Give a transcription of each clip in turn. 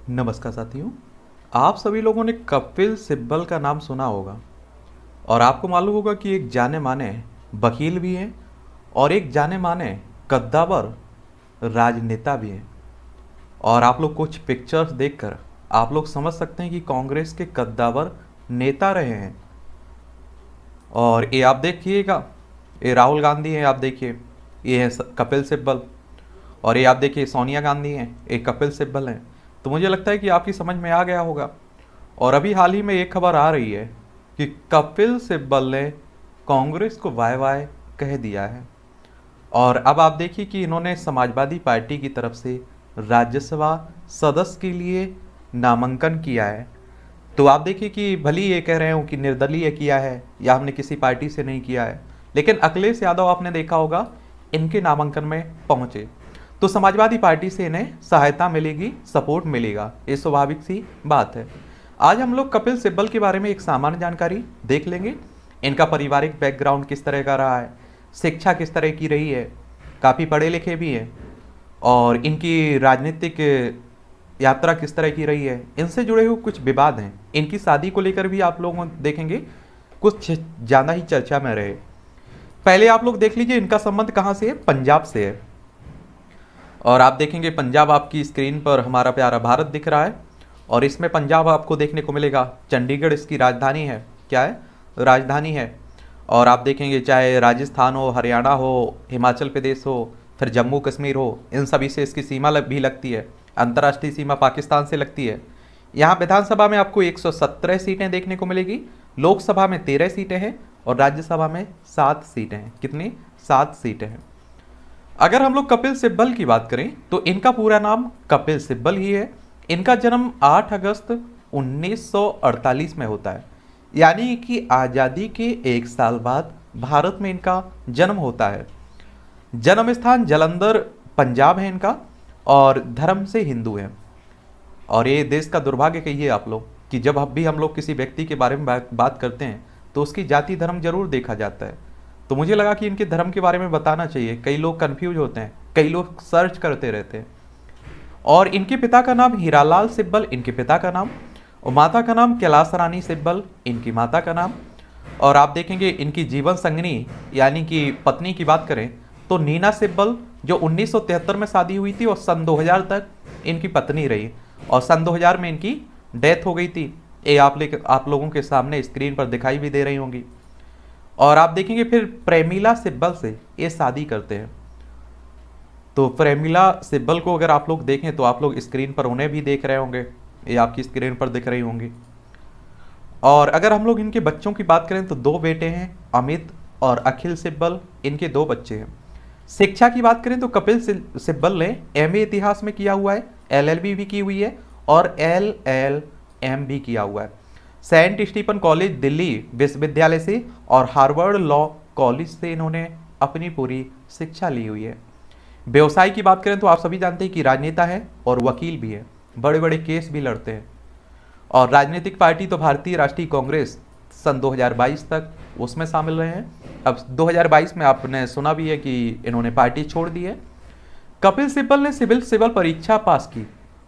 नमस्कार साथियों। आप सभी लोगों ने कपिल सिब्बल का नाम सुना होगा और आपको मालूम होगा कि एक जाने माने वकील भी हैं और एक जाने माने कद्दावर राजनेता भी हैं। और आप लोग कुछ पिक्चर्स देखकर आप लोग समझ सकते हैं कि कांग्रेस के कद्दावर नेता रहे हैं। और ये आप देखिएगा, ये राहुल गांधी हैं, आप देखिए ये है कपिल सिब्बल। और ये आप देखिए सोनिया गांधी हैं, ये कपिल सिब्बल हैं। तो मुझे लगता है कि आपकी समझ में आ गया होगा। और अभी हाल ही में एक खबर आ रही है कि कपिल सिब्बल ने कांग्रेस को वाय वाय कह दिया है। और अब आप देखिए कि इन्होंने समाजवादी पार्टी की तरफ से राज्यसभा सदस्य के लिए नामांकन किया है। तो आप देखिए कि भली ये कह रहे हो कि निर्दलीय किया है या हमने किसी पार्टी से नहीं किया है, लेकिन अखिलेश यादव आपने देखा होगा इनके नामांकन में पहुंचे। तो समाजवादी पार्टी से इन्हें सहायता मिलेगी, सपोर्ट मिलेगा, ये स्वाभाविक सी बात है। आज हम लोग कपिल सिब्बल के बारे में एक सामान्य जानकारी देख लेंगे। इनका पारिवारिक बैकग्राउंड किस तरह का रहा है, शिक्षा किस तरह की रही है, काफ़ी पढ़े लिखे भी हैं, और इनकी राजनीतिक यात्रा किस तरह की रही है, इनसे जुड़े हुए कुछ विवाद हैं। इनकी शादी को लेकर भी आप लोग देखेंगे कुछ ज़्यादा ही चर्चा में रहे। पहले आप लोग देख लीजिए इनका संबंध कहाँ से है, पंजाब से है। और आप देखेंगे पंजाब आपकी स्क्रीन पर हमारा प्यारा भारत दिख रहा है, और इसमें पंजाब आपको देखने को मिलेगा। चंडीगढ़ इसकी राजधानी है, क्या है, राजधानी है। और आप देखेंगे चाहे राजस्थान हो, हरियाणा हो, हिमाचल प्रदेश हो, फिर जम्मू कश्मीर हो, इन सभी से इसकी सीमा भी लगती है। अंतर्राष्ट्रीय सीमा पाकिस्तान से लगती है। यहाँ विधानसभा में आपको 117 सीटें देखने को मिलेगी, लोकसभा में 13 सीटें हैं और राज्यसभा में 7 सीटें हैं। कितनी? 7 सीटें हैं। अगर हम लोग कपिल सिब्बल की बात करें तो इनका पूरा नाम कपिल सिब्बल ही है। इनका जन्म 8 अगस्त 1948 में होता है, यानी कि आज़ादी के 1 साल बाद भारत में इनका जन्म होता है। जन्म स्थान जालंधर पंजाब है इनका, और धर्म से हिंदू है। और ये देश का दुर्भाग्य कहिए आप लोग कि जब भी हम लोग किसी व्यक्ति के बारे में बात करते हैं तो उसकी जाति धर्म जरूर देखा जाता है। तो मुझे लगा कि इनके धर्म के बारे में बताना चाहिए। कई लोग कंफ्यूज होते हैं, कई लोग सर्च करते रहते हैं। और इनके पिता का नाम हीरालाल सिब्बल, इनके पिता का नाम, और माता का नाम कैलाश रानी सिब्बल, इनकी माता का नाम। और आप देखेंगे इनकी जीवन संगनी यानी कि पत्नी की बात करें तो नीना सिब्बल, जो 1973 में शादी हुई थी और सन 2000 तक इनकी पत्नी रही, और सन 2000 में इनकी डेथ हो गई थी। ये आप लोगों के सामने स्क्रीन पर दिखाई भी दे रही होंगी। और आप देखेंगे फिर प्रेमिला सिब्बल से ये शादी करते हैं। तो प्रेमिला सिब्बल को अगर आप लोग देखें तो आप लोग स्क्रीन पर उन्हें भी देख रहे होंगे, ये आपकी स्क्रीन पर दिख रही होंगी। और अगर हम लोग इनके बच्चों की बात करें तो 2 बेटे हैं, अमित और अखिल सिब्बल, इनके 2 बच्चे हैं। शिक्षा की बात करें तो कपिल सिब्बल ने एमए इतिहास में किया हुआ है, एलएलबी भी की हुई है और एलएलएम भी किया हुआ है। सेंट स्टीफन कॉलेज दिल्ली विश्वविद्यालय से और हार्वर्ड लॉ कॉलेज से इन्होंने अपनी पूरी शिक्षा ली हुई है। व्यवसाय की बात करें तो आप सभी जानते हैं कि राजनेता है और वकील भी है, बड़े बड़े केस भी लड़ते हैं। और राजनीतिक पार्टी तो भारतीय राष्ट्रीय कांग्रेस सन 2022 तक उसमें शामिल रहे हैं। अब 2022 में आपने सुना भी है कि इन्होंने पार्टी छोड़ दी है। कपिल सिब्बल ने सिविल परीक्षा पास की।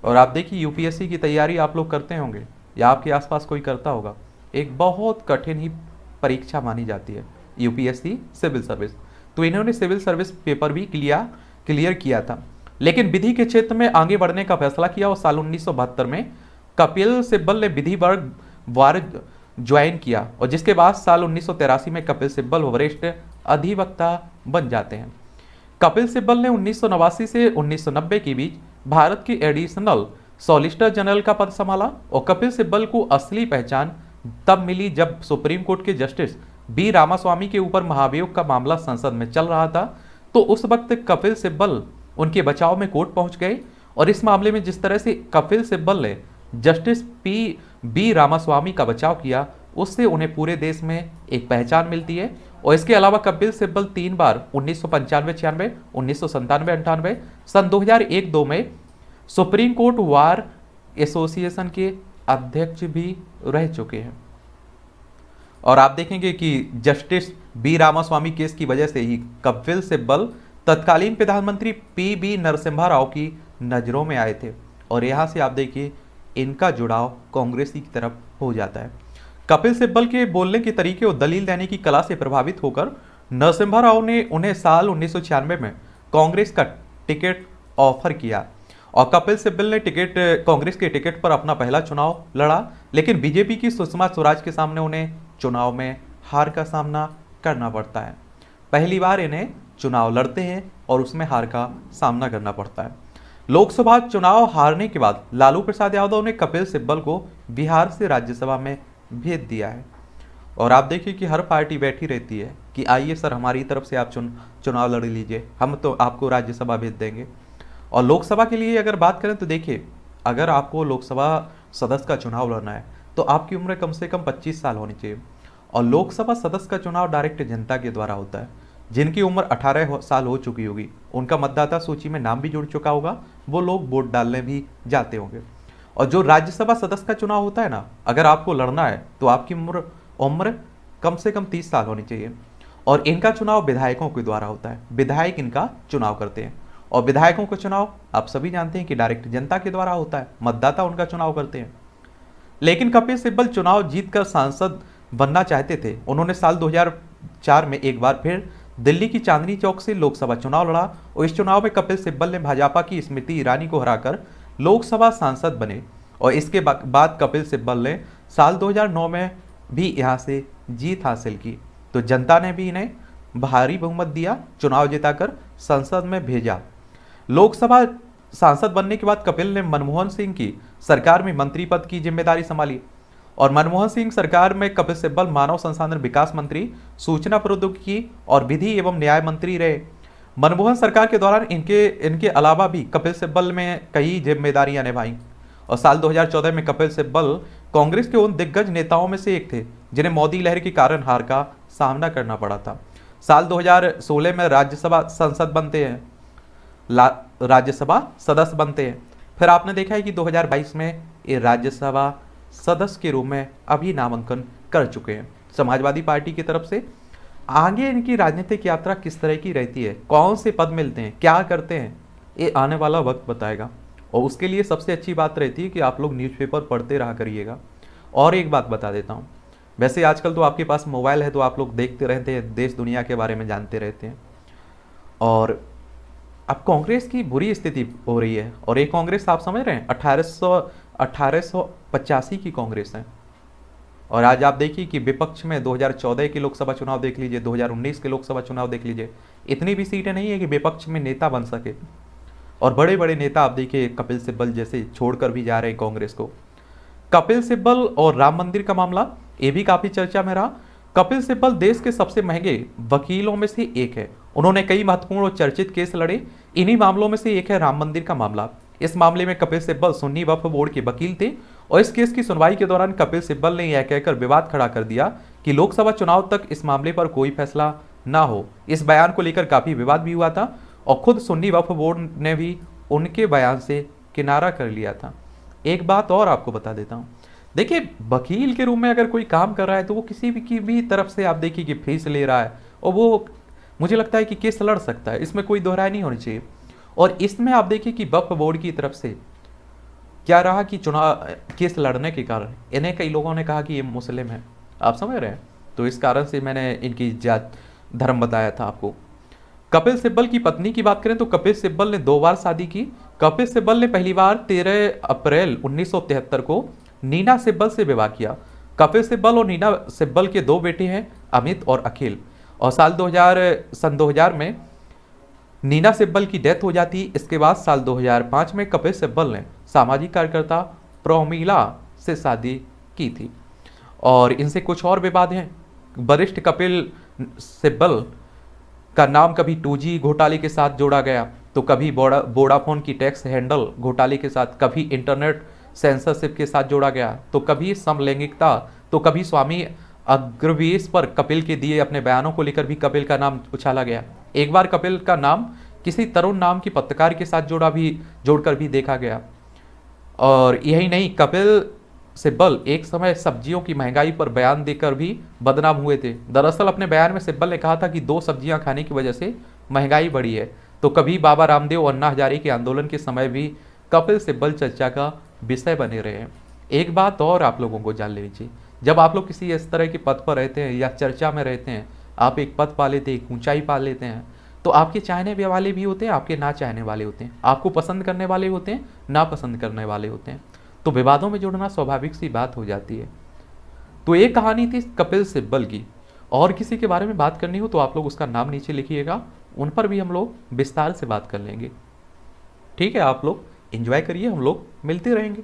और आप देखिए यूपीएससी की तैयारी आप लोग करते होंगे या आपके आसपास कोई करता होगा, एक बहुत कठिन ही परीक्षा मानी जाती है यूपीएससी सिविल सर्विस। तो इन्होंने सिविल सर्विस पेपर भी क्लियर किया था, लेकिन विधि के क्षेत्र में आगे बढ़ने का फैसला किया और साल 1972 में कपिल सिब्बल ने विधि वर्ग वार ज्वाइन किया, और जिसके बाद साल 1983 में कपिल सिब्बल वरिष्ठ अधिवक्ता बन जाते हैं। कपिल सिब्बल ने 1989 से 1990 के बीच भारत के एडिशनल सॉलिसिटर जनरल का पद संभाला। और कपिल सिब्बल को असली पहचान तब मिली जब सुप्रीम कोर्ट के जस्टिस बी रामास्वामी के ऊपर महाभियोग का मामला संसद में चल रहा था। तो उस वक्त कपिल सिब्बल उनके बचाव में कोर्ट पहुंच गए, और इस मामले में जिस तरह से कपिल सिब्बल ने जस्टिस बी रामास्वामी का बचाव किया, उससे उन्हें पूरे देश में एक पहचान मिलती है। और इसके अलावा कपिल सिब्बल 3 बार 1995-96, 1997-98, सन 2001-2 में सुप्रीम कोर्ट बार एसोसिएशन के अध्यक्ष भी रह चुके हैं। और आप देखेंगे कि जस्टिस बी रामास्वामी केस की वजह से ही कपिल सिब्बल तत्कालीन प्रधानमंत्री पी बी नरसिम्हा राव की नज़रों में आए थे। और यहाँ से आप देखिए इनका जुड़ाव कांग्रेस की तरफ हो जाता है। कपिल सिब्बल के बोलने के तरीके और दलील देने की कला से प्रभावित होकर नरसिम्हा राव ने उन्हें साल 1996 में कांग्रेस का टिकट ऑफर किया और कपिल सिब्बल ने कांग्रेस के टिकट पर अपना पहला चुनाव लड़ा, लेकिन बीजेपी की सुषमा स्वराज के सामने उन्हें चुनाव में हार का सामना करना पड़ता है। पहली बार इन्हें चुनाव लड़ते हैं और उसमें हार का सामना करना पड़ता है। लोकसभा चुनाव हारने के बाद लालू प्रसाद यादव ने कपिल सिब्बल को बिहार से राज्यसभा में भेज दिया है। और आप देखिए कि हर पार्टी बैठी रहती है कि आइए सर हमारी तरफ से आप चुनाव लड़ लीजिए, हम तो आपको राज्यसभा भेज देंगे। और लोकसभा के लिए अगर बात करें तो देखिए, अगर आपको लोकसभा सदस्य का चुनाव लड़ना है तो आपकी उम्र कम से कम 25 साल होनी चाहिए। और लोकसभा सदस्य का चुनाव डायरेक्ट जनता के द्वारा होता है। जिनकी उम्र 18 साल हो चुकी होगी, उनका मतदाता सूची में नाम भी जुड़ चुका होगा, वो लोग वोट डालने भी जाते होंगे। और जो राज्यसभा सदस्य का चुनाव होता है ना, अगर आपको लड़ना है तो आपकी उम्र कम से कम 30 साल होनी चाहिए। और इनका चुनाव विधायकों के द्वारा होता है, विधायक इनका चुनाव करते हैं। और विधायकों का चुनाव आप सभी जानते हैं कि डायरेक्ट जनता के द्वारा होता है, मतदाता उनका चुनाव करते हैं। लेकिन कपिल सिब्बल चुनाव जीतकर सांसद बनना चाहते थे। उन्होंने साल 2004 में एक बार फिर दिल्ली की चांदनी चौक से लोकसभा चुनाव लड़ा और इस चुनाव में कपिल सिब्बल ने भाजपा की स्मृति ईरानी को हराकर लोकसभा सांसद बने। और इसके बाद कपिल सिब्बल ने साल 2009 में भी यहां से जीत हासिल की, तो जनता ने भी इन्हें भारी बहुमत दिया, चुनाव जिताकर संसद में भेजा। लोकसभा सांसद बनने के बाद कपिल ने मनमोहन सिंह की सरकार में मंत्री पद की जिम्मेदारी संभाली। और मनमोहन सिंह सरकार में कपिल सिब्बल मानव संसाधन विकास मंत्री, सूचना प्रौद्योगिकी और विधि एवं न्याय मंत्री रहे। मनमोहन सरकार के दौरान इनके अलावा भी कपिल सिब्बल में कई जिम्मेदारियां निभाई। और साल 2014 में कपिल सिब्बल कांग्रेस के उन दिग्गज नेताओं में से एक थे जिन्हें मोदी लहर के कारण हार का सामना करना पड़ा था। साल 2016 में राज्यसभा सदस्य बनते हैं। फिर आपने देखा है कि 2022 में ये राज्यसभा सदस्य के रूप में अभी नामांकन कर चुके हैं समाजवादी पार्टी की तरफ से। आगे इनकी राजनीतिक यात्रा किस तरह की रहती है, कौन से पद मिलते हैं, क्या करते हैं, ये आने वाला वक्त बताएगा। और उसके लिए सबसे अच्छी बात रहती है कि आप लोग न्यूज़पेपर पढ़ते रहा करिएगा। और एक बात बता देता हूँ, वैसे आजकल तो आपके पास मोबाइल है तो आप लोग देखते रहते हैं, देश दुनिया के बारे में जानते रहते हैं। और अब कांग्रेस की बुरी स्थिति हो रही है। और ये कांग्रेस आप समझ रहे हैं 1885 की कांग्रेस है। और आज आप देखिए कि विपक्ष में 2014 के लोकसभा चुनाव देख लीजिए, 2019 के लोकसभा चुनाव देख लीजिए, इतनी भी सीटें नहीं है कि विपक्ष में नेता बन सके। और बड़े बड़े नेता आप देखिए कपिल सिब्बल जैसे छोड़कर भी जा रहे हैं कांग्रेस को। कपिल सिब्बल और राम मंदिर का मामला, ये भी काफी चर्चा में रहा। कपिल सिब्बल देश के सबसे महंगे वकीलों में से एक है। उन्होंने कई महत्वपूर्ण और चर्चित केस लड़े। इन्हीं मामलों में से एक है राम मंदिर का मामला। इस मामले में कपिल सिब्बल सुन्नी वक्फ बोर्ड के वकील थे और इस केस की सुनवाई के दौरान कपिल सिब्बल ने यह कहकर विवाद खड़ा कर दिया कि लोकसभा चुनाव तक इस मामले पर कोई फैसला ना हो। इस बयान को लेकर काफी विवाद भी हुआ था और खुद सुन्नी वक्फ बोर्ड ने भी उनके बयान से किनारा कर लिया था। एक बात और आपको बता देता हूँ, देखिए वकील के रूप में अगर कोई काम कर रहा है तो वो किसी भी तरफ से आप देखिए कि फीस ले रहा है और वो मुझे लगता है कि केस लड़ सकता है, इसमें कोई दोहराई नहीं होनी चाहिए। और इसमें आप देखिए कि वक्फ बोर्ड की तरफ से क्या रहा कि चुनाव केस लड़ने के कारण इन्हें कई लोगों ने कहा कि ये मुस्लिम है, आप समझ रहे हैं। तो इस कारण से मैंने इनकी जात धर्म बताया था आपको। कपिल सिब्बल की पत्नी की बात करें तो कपिल सिब्बल ने 2 बार शादी की। कपिल सिब्बल ने पहली बार 13 अप्रैल 1973 को नीना सिब्बल से विवाह किया। कपिल सिब्बल और नीना सिब्बल के 2 बेटे हैं, अमित और अखिल। और सन 2000 में नीना सिब्बल की डेथ हो जाती। इसके बाद साल 2005 में कपिल सिब्बल ने सामाजिक कार्यकर्ता प्रोमिला से शादी की थी। और इनसे कुछ और विवाद हैं। वरिष्ठ कपिल सिब्बल का नाम कभी 2G घोटाले के साथ जोड़ा गया, तो कभी वोडाफोन की टैक्स हैंडल घोटाले के साथ, कभी इंटरनेट सेंसरशिप के साथ जोड़ा गया, तो कभी समलैंगिकता, तो कभी स्वामी अग्रवेश पर कपिल के दिए अपने बयानों को लेकर भी कपिल का नाम उछाला गया। एक बार कपिल का नाम किसी तरुण नाम की पत्रकार के साथ जोड़कर भी देखा गया। और यही नहीं, कपिल सिब्बल एक समय सब्जियों की महंगाई पर बयान देकर भी बदनाम हुए थे। दरअसल अपने बयान में सिब्बल ने कहा था कि 2 सब्जियां खाने की वजह से महंगाई बढ़ी है। तो कभी बाबा रामदेव और अन्ना हजारे के आंदोलन के समय भी कपिल सिब्बल चर्चा का विषय बने रहे हैं। एक बात और आप लोगों को जान लेनी चाहिए, जब आप लोग किसी इस तरह के पद पर रहते हैं या चर्चा में रहते हैं, आप एक पद पा लेते हैं, एक ऊंचाई पा लेते हैं, तो आपके चाहने वाले भी होते हैं, आपके ना चाहने वाले होते हैं, आपको पसंद करने वाले होते हैं, ना पसंद करने वाले होते हैं। तो विवादों में जुड़ना स्वाभाविक सी बात हो जाती है। तो एक कहानी थी कपिल सिब्बल की। और किसी के बारे में बात करनी हो तो आप लोग उसका नाम नीचे लिखिएगा, उन पर भी हम लोग विस्तार से बात कर लेंगे। ठीक है, आप लोग एंजॉय करिए, हम लोग मिलते रहेंगे।